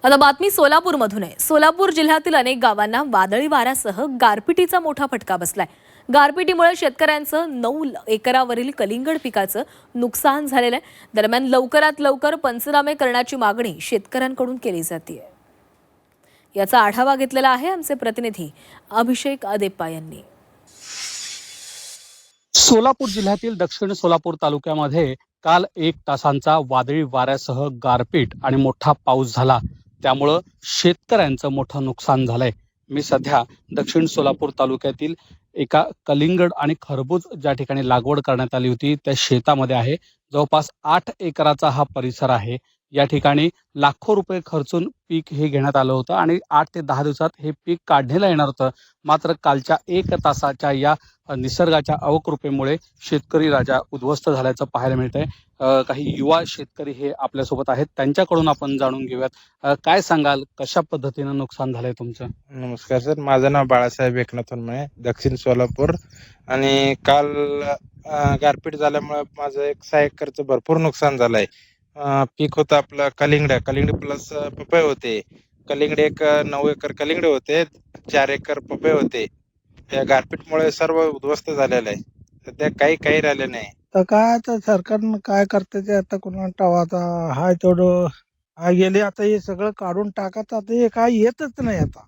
आता बातमी सोलापूरमधून आहे। सोलापूर जिल्ह्यातील अनेक गावांना वादळी वाऱ्यासह गारपिटीचा मोठा फटका बसलाय। गारपिटीमुळे शेतकऱ्यांचं 9 एकरावरील कलिंगड पिकाचं नुकसान झालेलं आहे। दरम्यान लवकरात लवकर पंचनामे करण्याची मागणी शेतकऱ्यांकडून केली जाते। याचा आढावा घेतलेला आहे आमचे प्रतिनिधी अभिषेक अदेप्पा यांनी। सोलापूर जिल्ह्यातील दक्षिण सोलापूर तालुक्यामध्ये काल 1 तासांचा वादळी वाऱ्यासह गारपीट आणि मोठा पाऊस झाला। त्यामुळं शेतकऱ्यांचं मोठं नुकसान झालंय। मी सध्या दक्षिण सोलापूर तालुक्यातील एका कलिंगड आणि खरबूज ज्या ठिकाणी लागवड करण्यात आली होती त्या शेतामध्ये आहे। जवळपास 8 एकराचा हा परिसर आहे। या ठिकाणी लाखो रुपये खर्चून पीक हे घेण्यात आलं होतं आणि 8 ते 10 दिवसात हे पीक काढणीला येणार होतं। मात्र कालच्या 1 तासाच्या या निसर्गाच्या अवकृपेमुळे शेतकरी राजा उद्ध्वस्त झाल्याचं पाहायला मिळतंय। काही युवा शेतकरी हे आपल्यासोबत आहेत, त्यांच्याकडून आपण जाणून घेऊयात। काय सांगाल, कशा पद्धतीनं नुकसान झालंय तुमचं? नमस्कार सर, माझं नाव बाळासाहेब एकनाथ उन्मळे, दक्षिण सोलापूर। आणि काल गारपीट झाल्यामुळे माझं 6 एकरचं भरपूर नुकसान झालंय। पीक होतं आपलं कलिंगड प्लस पपई होते। कलिंगड 9 एकर कलिंगड होते, 4 एकर पपई होते। त्या गारपीटमुळे सर्व उद्ध्वस्त झालेलं आहे। सध्या काही राहिलं नाही। तर काय आता सरकारनं काय करते ते आता कोणाला ठाव। आता हाय तेवढं गेले, आता हे सगळं काढून टाकत, आता हे काय येतच नाही। आता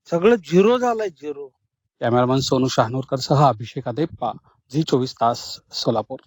सगळं झिरो झालंय, झिरो। कॅमेरामन सोनू शहानूरकर सह अभिषेक अदेप्पा, झी 24 तास, सोलापूर।